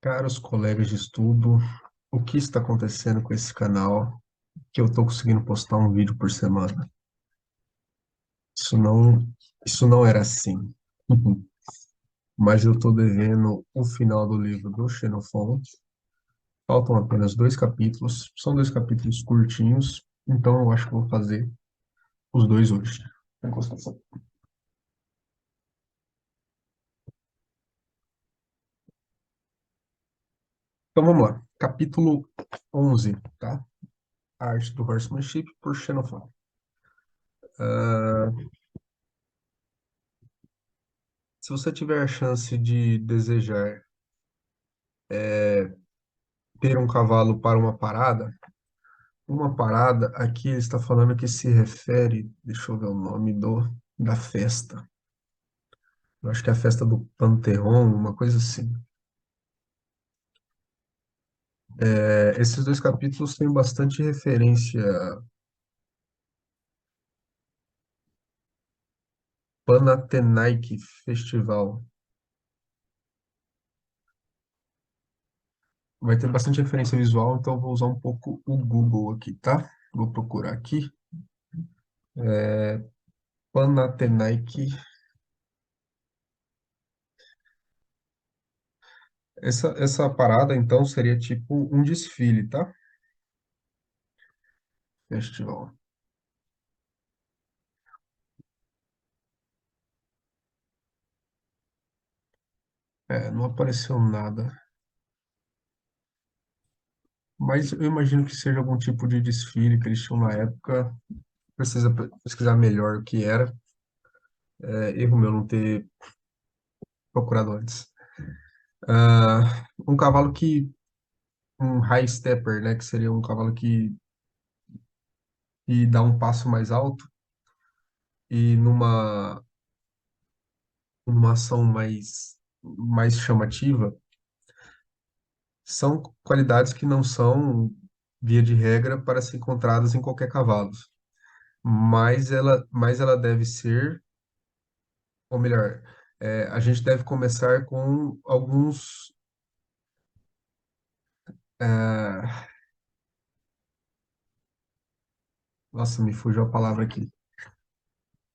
Caros colegas de estudo, o que está acontecendo com esse canal que eu estou conseguindo postar um vídeo por semana? Isso não, isso não era assim. Mas eu estou devendo o final do livro do Xenofonte. Faltam apenas dois capítulos. São dois capítulos curtinhos, então eu acho que eu vou fazer os dois hoje. Encostação. Então vamos lá. Capítulo 11, tá? A arte do horsemanship por Xenofonte. Ah, se você tiver a chance de desejar ter um cavalo para uma parada aqui ele está falando que se refere, deixa eu ver o nome da festa. Eu acho que é a festa do Panteão, uma coisa assim. Esses dois capítulos têm bastante referência a Panathinaike Festival. Vai ter bastante referência visual, então eu vou usar um pouco o Google aqui, tá? Vou procurar aqui. Panathinaike. Essa parada, então, seria tipo um desfile, tá? Festival. Não apareceu nada. Mas eu imagino que seja algum tipo de desfile que eles tinham na época. Precisa pesquisar melhor o que era. Erro meu não ter procurado antes. Um cavalo um high stepper, né? Que seria um cavalo que dá um passo mais alto e numa ação mais chamativa, são qualidades que não são, via de regra, para ser encontradas em qualquer cavalo. Mas ela deve ser. Ou melhor, a gente deve começar com alguns. é, Nossa, me fugiu a palavra aqui,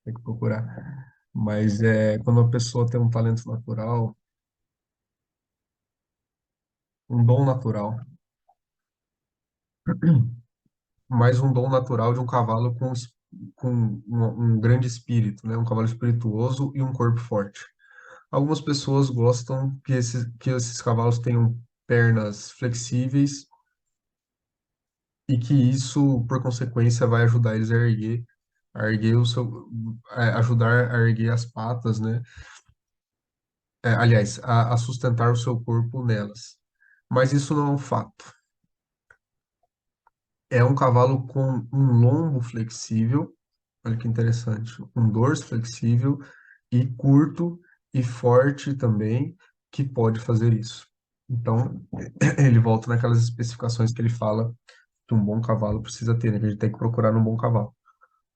tem que procurar. Mas quando uma pessoa tem um talento natural, um dom natural, mais um dom natural de um cavalo com um grande espírito, né? Um cavalo espirituoso e um corpo forte. Algumas pessoas gostam que esses cavalos tenham pernas flexíveis e que isso, por consequência, vai ajudar eles a erguer ajudar a erguer as patas, né? Aliás, a sustentar o seu corpo nelas. Mas isso não é um fato. É um cavalo com um lombo flexível, olha que interessante, um dorso flexível e curto e forte também, que pode fazer isso. Então, ele volta naquelas especificações que ele fala que um bom cavalo precisa ter, né? Que a gente tem que procurar num bom cavalo.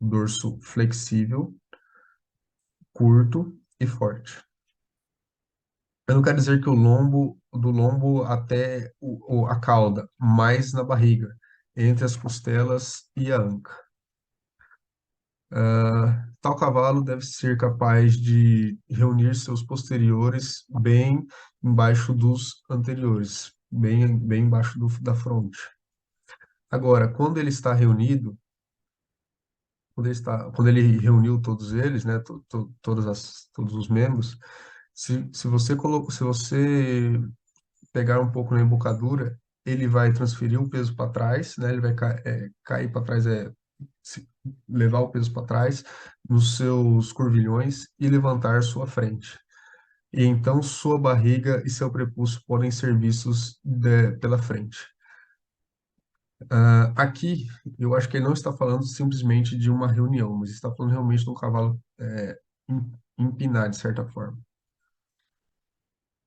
Dorso flexível, curto e forte. Eu não quero dizer que do lombo até a cauda, mais na barriga, entre as costelas e a anca. Tal cavalo deve ser capaz de reunir seus posteriores bem embaixo dos anteriores, bem embaixo da fronte. Agora, quando ele reuniu todos eles, né, todos os membros, se você pegar um pouco na embocadura, ele vai transferir o peso para trás, né? Ele vai cair para trás, levar o peso para trás nos seus curvilhões e levantar sua frente. E então sua barriga e seu prepúcio podem ser vistos pela frente. Aqui, eu acho que ele não está falando simplesmente de uma reunião, mas está falando realmente de um cavalo empinar, de certa forma.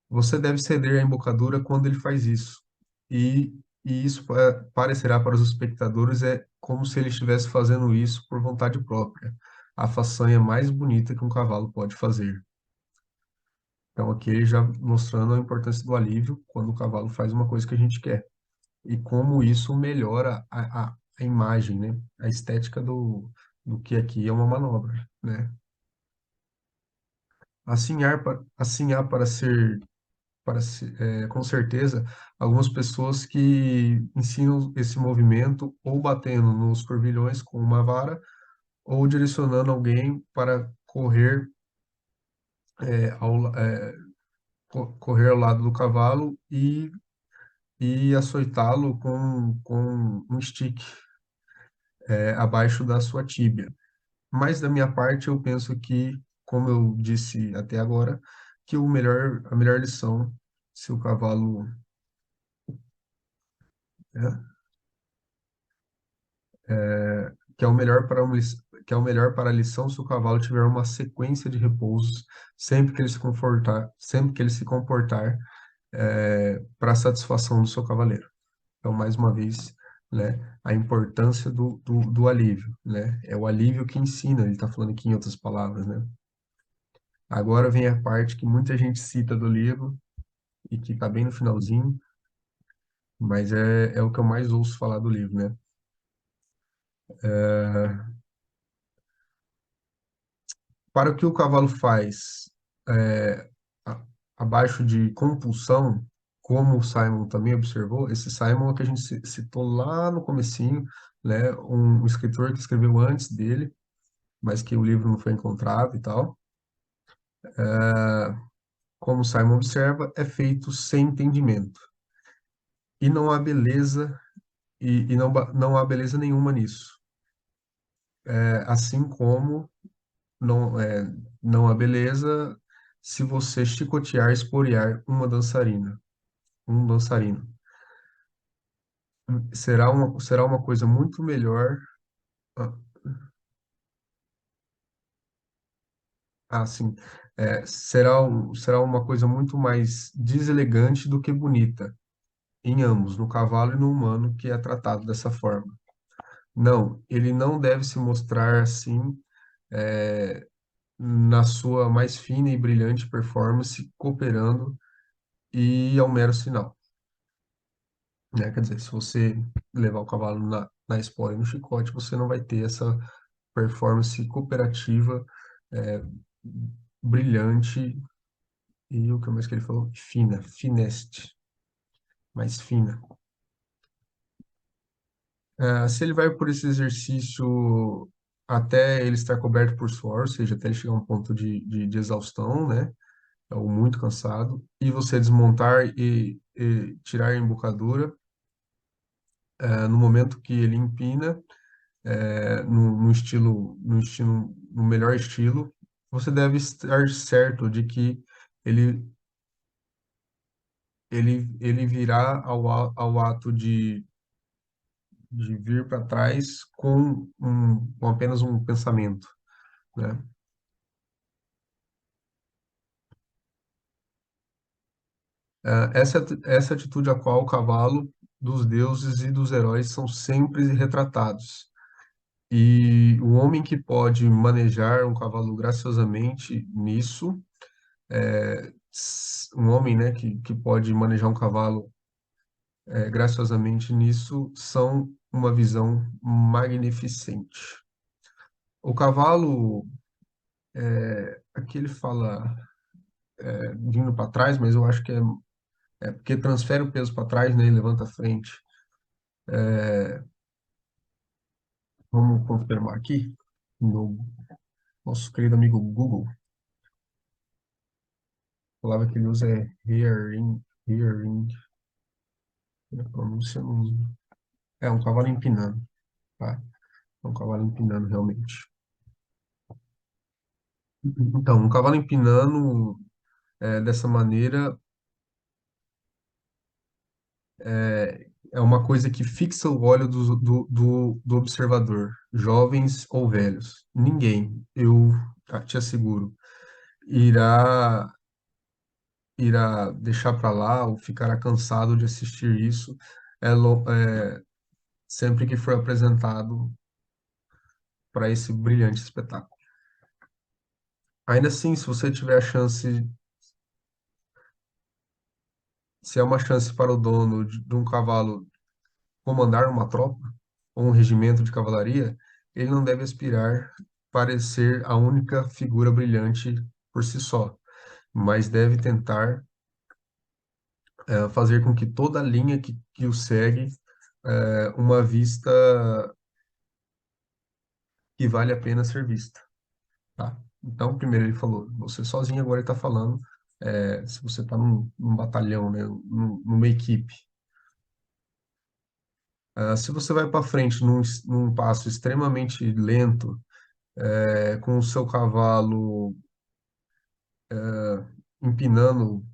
Você deve ceder à embocadura quando ele faz isso. E isso parecerá para os espectadores como se ele estivesse fazendo isso por vontade própria. A façanha mais bonita que um cavalo pode fazer. Então, aqui ele já mostrando a importância do alívio quando o cavalo faz uma coisa que a gente quer. E como isso melhora a imagem, né? A estética do que aqui é uma manobra, né? Assim há com certeza, algumas pessoas que ensinam esse movimento ou batendo nos corvilhões com uma vara ou direcionando alguém para é, ao, la- é, correr ao lado do cavalo e açoitá-lo com um stick, abaixo da sua tíbia. Mas da minha parte, eu penso que, como eu disse até agora, que a melhor lição, se o cavalo, né, que é o melhor para que é o melhor para a lição se o cavalo tiver uma sequência de repousos sempre que ele se comportar para satisfação do seu cavaleiro. Então, mais uma vez, né, a importância do alívio, né? É o alívio que ensina, ele está falando aqui em outras palavras, né? Agora vem a parte que muita gente cita do livro e que está bem no finalzinho, mas é o que eu mais ouço falar do livro, né? Para o que o cavalo faz é, a- abaixo de compulsão, como o Simon também observou, esse Simon é o que a gente citou lá no comecinho, né? Um escritor que escreveu antes dele, mas que o livro não foi encontrado e tal. Como Simon observa, é feito sem entendimento. E não há beleza, não há beleza nenhuma nisso. Assim como não há beleza se você chicotear, esporear uma dançarina, um dançarino. Será uma coisa muito melhor. Ah, sim. Será uma coisa muito mais deselegante do que bonita, em ambos, no cavalo e no humano, que é tratado dessa forma. Não, ele não deve se mostrar assim, é, na sua mais fina e brilhante performance, cooperando e ao mero sinal, né? Quer dizer, se você levar o cavalo na espora e no chicote, você não vai ter essa performance cooperativa, é, brilhante e o que mais que ele falou? Fina, fineste, mais fina. Se ele vai por esse exercício até ele estar coberto por suor, ou seja, até ele chegar a um ponto de exaustão, né? Ou muito cansado, e você desmontar e tirar a embocadura, no momento que ele empina, no melhor estilo, você deve estar certo de que ele, ele virá ao ato de vir para trás com apenas um pensamento, né? Essa atitude a qual o cavalo dos deuses e dos heróis são sempre retratados. E o homem que pode manejar um cavalo graciosamente nisso, um homem, né, que pode manejar um cavalo graciosamente nisso, são uma visão magnificente. O cavalo, aqui ele fala vindo para trás, mas eu acho que é porque transfere o peso para trás, né, e levanta a frente. Vamos confirmar aqui no nosso querido amigo Google. A palavra que ele usa é rearing, a pronúncia não. É um cavalo empinando, tá? É um cavalo empinando realmente. Então, um cavalo empinando dessa maneira é uma coisa que fixa o olho do observador, jovens ou velhos. Ninguém, eu te asseguro, irá irá deixar para lá ou ficará cansado de assistir isso sempre que for apresentado para esse brilhante espetáculo. Ainda assim, se você tiver a chance, Se é uma chance para o dono de um cavalo comandar uma tropa ou um regimento de cavalaria, ele não deve aspirar para ser a única figura brilhante por si só, mas deve tentar fazer com que toda a linha que o segue uma vista que vale a pena ser vista, tá? Então, primeiro ele falou, você sozinho agora ele está falando, se você está num batalhão, né, numa equipe. Se você vai para frente num passo extremamente lento, com o seu cavalo empinando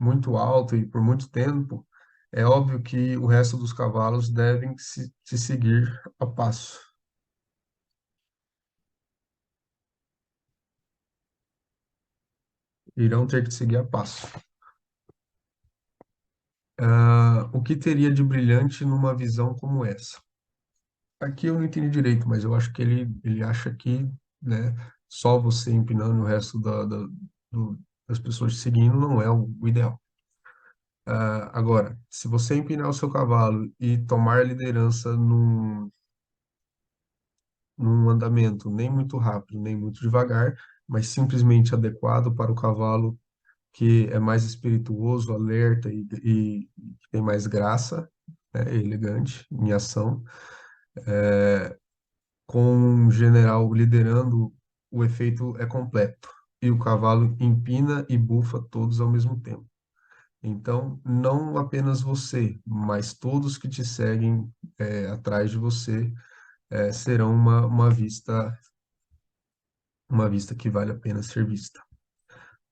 muito alto e por muito tempo, é óbvio que o resto dos cavalos devem se seguir a passo, irão ter que seguir a passo. O que teria de brilhante numa visão como essa? Aqui eu não entendi direito, mas eu acho que ele acha que, né, só você empinando e o resto das pessoas te seguindo não é o ideal. Agora, se você empinar o seu cavalo e tomar liderança num andamento nem muito rápido, nem muito devagar, mas simplesmente adequado para o cavalo que é mais espirituoso, alerta e tem mais graça, né, é elegante em ação, com um general liderando, o efeito é completo. E o cavalo empina e bufa todos ao mesmo tempo. Então, não apenas você, mas todos que te seguem atrás de você serão uma vista que vale a pena ser vista.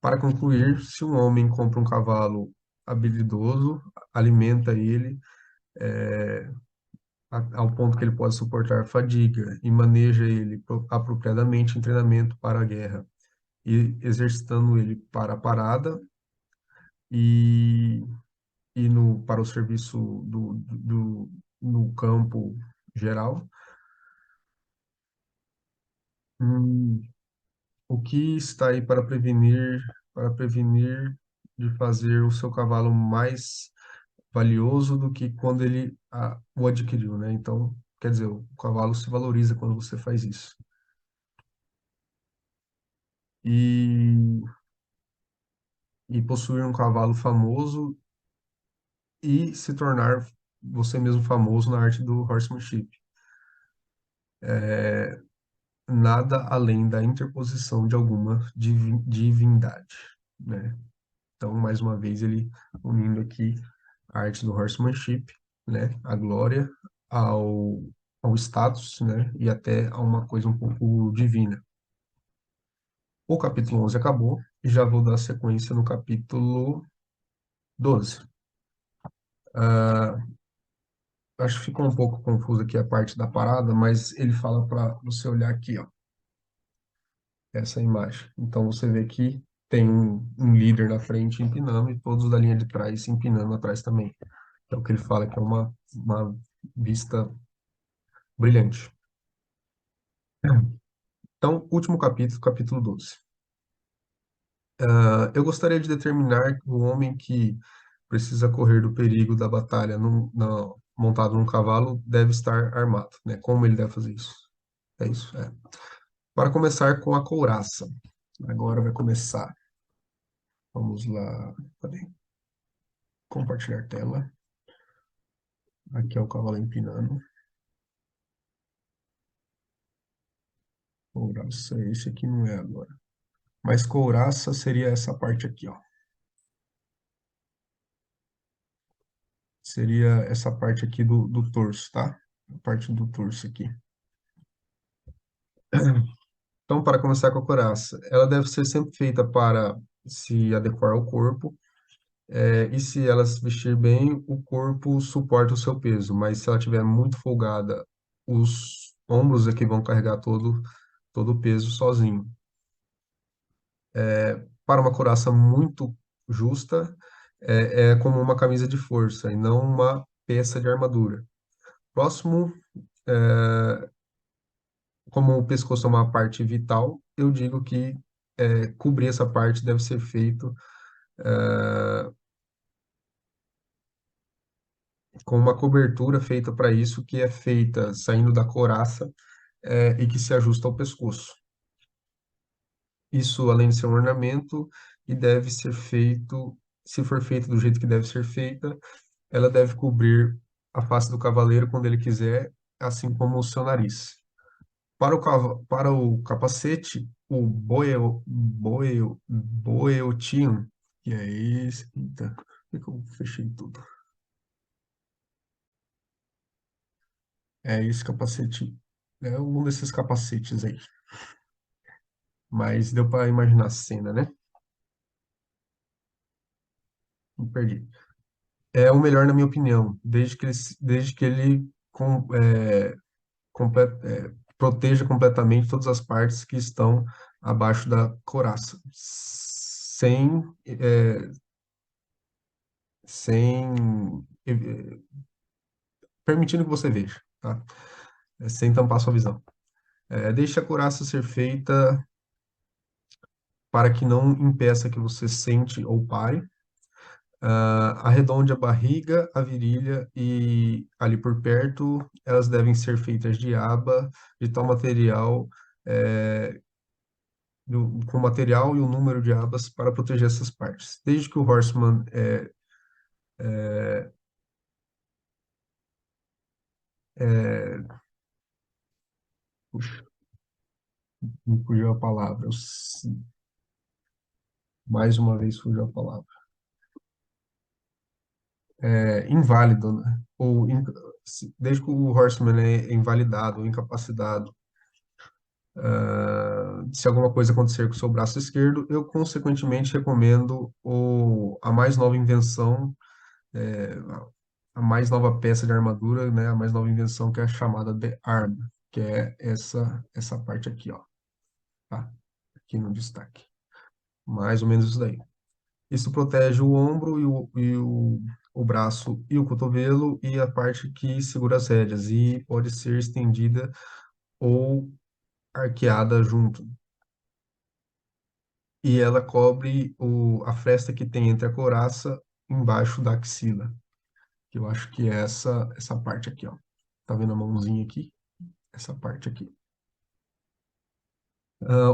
Para concluir, se um homem compra um cavalo habilidoso, alimenta ele ao ponto que ele pode suportar fadiga e maneja ele apropriadamente em treinamento para a guerra e exercitando ele para a parada e, para o serviço no campo geral. Hum, o que está aí para prevenir de fazer o seu cavalo mais valioso do que quando ele o adquiriu, né? Então, quer dizer, o cavalo se valoriza quando você faz isso. E, e possuir um cavalo famoso e se tornar você mesmo famoso na arte do horsemanship. Nada além da interposição de alguma divindade, né? Então, mais uma vez, ele unindo aqui a arte do horsemanship, né? A glória ao status, né? E até a uma coisa um pouco divina. O capítulo 11 acabou e já vou dar sequência no capítulo 12. Acho que ficou um pouco confuso aqui a parte da parada, mas ele fala para você olhar aqui, ó, essa imagem. Então você vê que tem um líder na frente empinando e todos da linha de trás empinando atrás também. É o que ele fala que é uma vista brilhante. Então, último capítulo, capítulo 12. Eu gostaria de determinar que o homem que precisa correr do perigo da batalha montado num cavalo deve estar armado, né? Como ele deve fazer isso? É isso, é. Para começar com a couraça. Agora vai começar. Vamos lá. Cadê? Compartilhar tela. Aqui é o cavalo empinando. Couraça, esse aqui não é agora. Mas couraça seria essa parte aqui, ó. Seria essa parte aqui do torso, tá? A parte do torso aqui. Então, para começar com a couraça, ela deve ser sempre feita para se adequar ao corpo, e se ela se vestir bem, o corpo suporta o seu peso, mas se ela estiver muito folgada, os ombros é que vão carregar todo o peso sozinho. Para uma couraça muito justa, é como uma camisa de força e não uma peça de armadura. Próximo, como o pescoço é uma parte vital, eu digo que cobrir essa parte deve ser feito com uma cobertura feita para isso, que é feita saindo da couraça, e que se ajusta ao pescoço. Isso, além de ser um ornamento, e deve ser feito, se for feito do jeito que deve ser feita, ela deve cobrir a face do cavaleiro quando ele quiser, assim como o seu nariz. Para o capacete, o boeotium, que é esse. Eita, por que eu fechei tudo? É esse capacete. É um desses capacetes aí. Mas deu para imaginar a cena, né? Me perdi. É o melhor, na minha opinião, desde que ele proteja completamente todas as partes que estão abaixo da couraça, sem permitindo que você veja, tá? Sem tampar sua visão. Deixe a couraça ser feita para que não impeça que você sente ou pare. Arredonde a barriga, a virilha e ali por perto, elas devem ser feitas de aba, de tal material, é, com o material e o número de abas para proteger essas partes. Desde que o Horseman puxa, me fugiu a palavra, mais uma vez fugiu a palavra. Inválido, né? Desde que o Horseman é invalidado ou incapacitado, se alguma coisa acontecer com o seu braço esquerdo, eu consequentemente recomendo a mais nova invenção, é, a mais nova peça de armadura, né? A mais nova invenção que é a chamada The Arm, que é essa parte aqui, ó, tá? Aqui no destaque. Mais ou menos isso daí. Isso protege o ombro o braço e o cotovelo e a parte que segura as rédeas e pode ser estendida ou arqueada junto. E ela cobre a fresta que tem entre a couraça embaixo da axila, que eu acho que é essa parte aqui, ó. Tá vendo a mãozinha aqui? Essa parte aqui.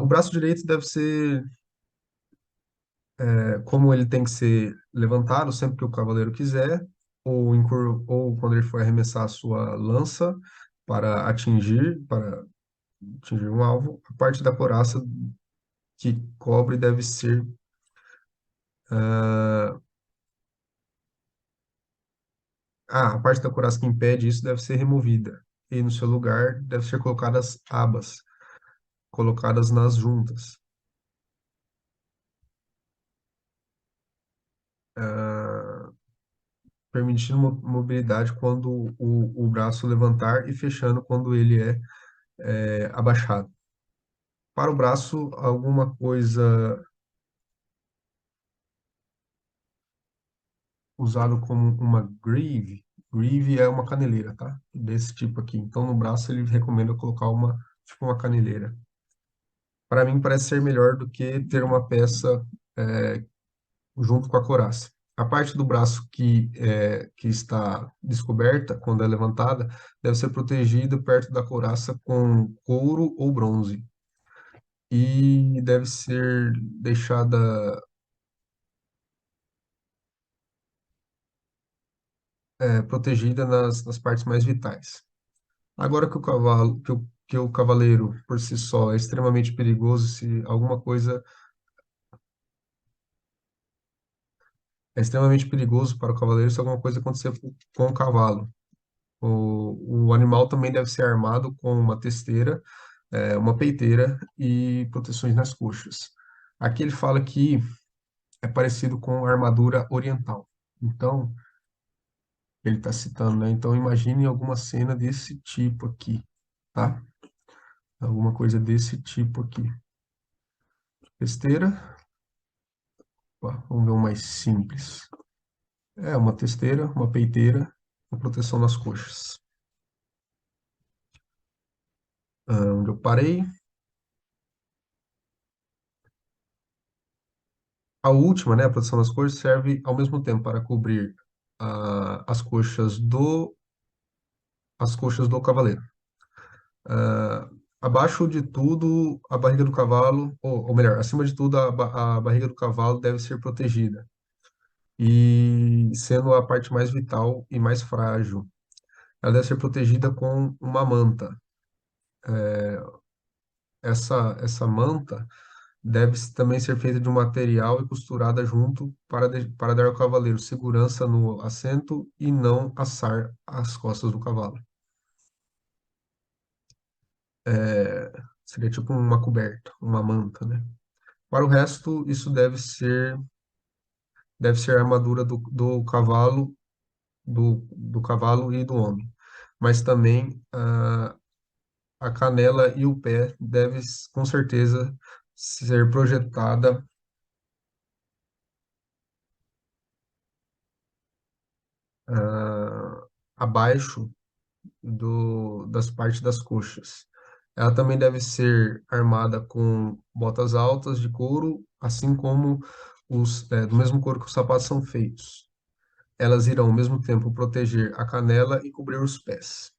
O braço direito deve ser, como ele tem que ser levantado sempre que o cavaleiro quiser, ou quando ele for arremessar a sua lança para atingir um alvo, a parte da couraça que cobre deve ser ah, a parte da couraça que impede isso deve ser removida. E no seu lugar deve ser colocadas abas, colocadas nas juntas, ah, permitindo mobilidade quando o braço levantar e fechando quando ele é abaixado. Para o braço, alguma coisa usado como uma greave. Greave é uma caneleira, tá? Desse tipo aqui. Então, no braço, ele recomenda colocar tipo uma caneleira. Para mim, parece ser melhor do que ter uma peça junto com a couraça. A parte do braço que está descoberta, quando é levantada, deve ser protegida perto da couraça com couro ou bronze. E deve ser deixada protegida nas partes mais vitais. Agora que o cavaleiro por si só é extremamente perigoso, se alguma coisa é extremamente perigoso para o cavaleiro se alguma coisa acontecer com o cavalo. O animal também deve ser armado com uma testeira, uma peiteira e proteções nas coxas. Aqui ele fala que é parecido com a armadura oriental. Então, ele está citando, né? Então, imagine alguma cena desse tipo aqui, tá? Alguma coisa desse tipo aqui. Testeira, ó, vamos ver um mais simples. Uma testeira, uma peiteira, uma proteção nas coxas. Onde eu parei. A última, né, a proteção nas coxas, serve ao mesmo tempo para cobrir as coxas do cavaleiro. Ah, abaixo de tudo, a barriga do cavalo, ou melhor, acima de tudo, a barriga do cavalo deve ser protegida, e sendo a parte mais vital e mais frágil, ela deve ser protegida com uma manta. Essa manta deve também ser feita de um material e costurada junto para dar ao cavaleiro segurança no assento e não assar as costas do cavalo. É, seria tipo uma coberta, uma manta, né? Para o resto, isso deve ser a armadura do cavalo, do cavalo e do homem. Mas também a canela e o pé deve com certeza ser projetada abaixo das partes das coxas. Ela também deve ser armada com botas altas de couro, assim como do mesmo couro que os sapatos são feitos. Elas irão ao mesmo tempo proteger a canela e cobrir os pés.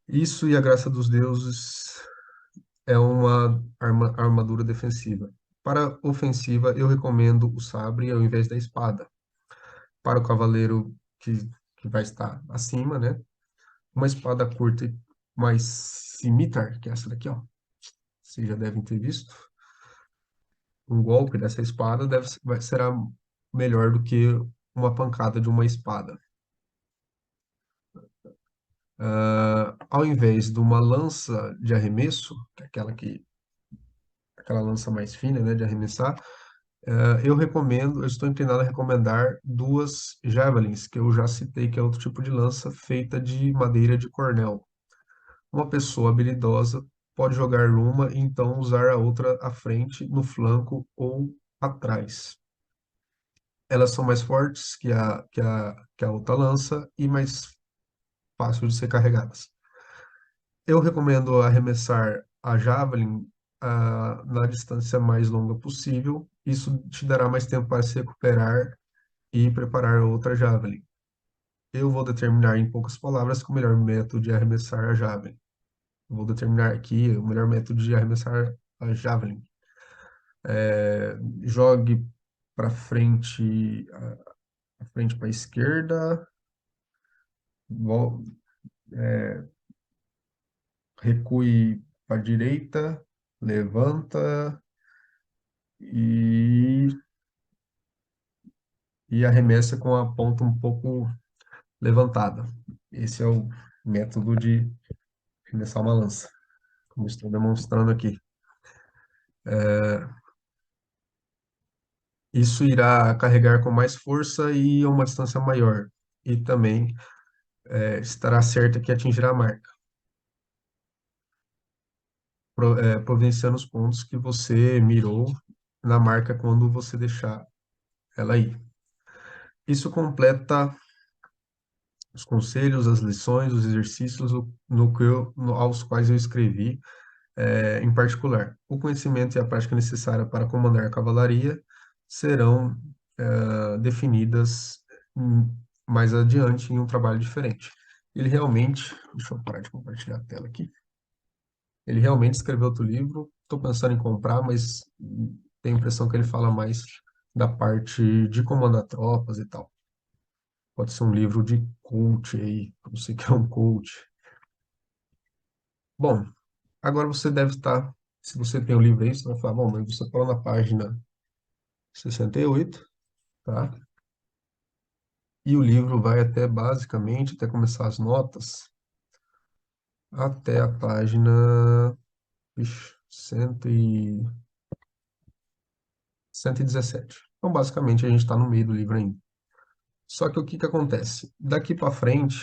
Isso e a graça dos deuses é uma armadura defensiva. Para ofensiva, eu recomendo o sabre ao invés da espada. Para o cavaleiro que vai estar acima, né? Uma espada curta e mais cimitar, que é essa daqui, ó. Vocês já devem ter visto. Um golpe dessa espada será melhor do que uma pancada de uma espada. Ao invés de uma lança de arremesso, que é aquela lança mais fina, né, de arremessar, eu estou inclinado a recomendar duas javelins, que eu já citei, que é outro tipo de lança feita de madeira de cornel. Uma pessoa habilidosa pode jogar uma e então usar a outra à frente, no flanco ou atrás. Elas são mais fortes que a outra lança e mais fácil de ser carregadas. Eu recomendo arremessar a javelin na distância mais longa possível. Isso te dará mais tempo para se recuperar e preparar outra javelin. Eu vou determinar em poucas palavras que o melhor método de arremessar a javelin. Vou determinar aqui o melhor método de arremessar a javelin. Jogue para frente, a frente para a esquerda, vol- recue para a direita, levanta e, e arremessa com a ponta um pouco levantada. Esse é o método de arremessar uma lança, como estou demonstrando aqui. Isso irá carregar com mais força e a uma distância maior. E também estará certa que atingirá a marca, providenciando os pontos que você mirou na marca quando você deixar ela aí. Isso completa os conselhos, as lições, os exercícios aos quais eu escrevi, em particular. O conhecimento e a prática necessária para comandar a cavalaria serão definidas mais adiante em um trabalho diferente. Ele realmente, deixa eu parar de compartilhar a tela aqui. Ele realmente escreveu outro livro. Estou pensando em comprar, mas tenho a impressão que ele fala mais da parte de comandar tropas e tal. Pode ser um livro de coach aí, para você que é um coach. Bom, agora você deve estar, se você tem o livro aí, você vai falar, bom, mas você parou na página 68, tá? E o livro vai até, basicamente, até começar as notas, até a página, ixi, 117. Então, basicamente, a gente está no meio do livro ainda. Só que o que que acontece? Daqui para frente,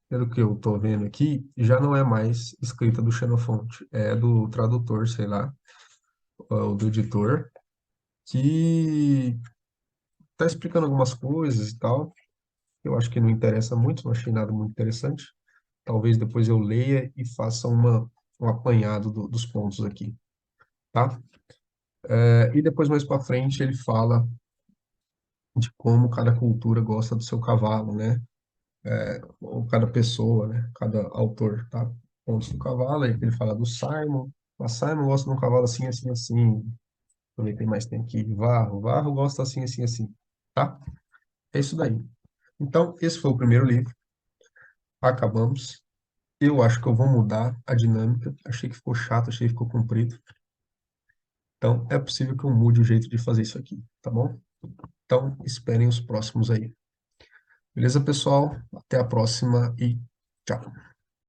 pelo que eu estou vendo aqui, já não é mais escrita do Xenofonte, é do tradutor, sei lá, ou do editor, que está explicando algumas coisas e tal. Eu acho que não interessa muito, não achei nada muito interessante. Talvez depois eu leia e faça um apanhado dos pontos aqui, tá? E depois, mais para frente, ele fala de como cada cultura gosta do seu cavalo, né? Ou cada pessoa, né? Cada autor, tá? Pontos do cavalo, aí ele fala do Simon. A Simon gosta de um cavalo assim, assim, assim. Também tem mais tem aqui. Varro. Varro gosta assim, assim, assim. Tá? É isso daí. Então, esse foi o primeiro livro. Acabamos. Eu acho que eu vou mudar a dinâmica. Achei que ficou chato, achei que ficou comprido. Então, é possível que eu mude o jeito de fazer isso aqui, tá bom? Então, esperem os próximos aí. Beleza, pessoal? Até a próxima e tchau.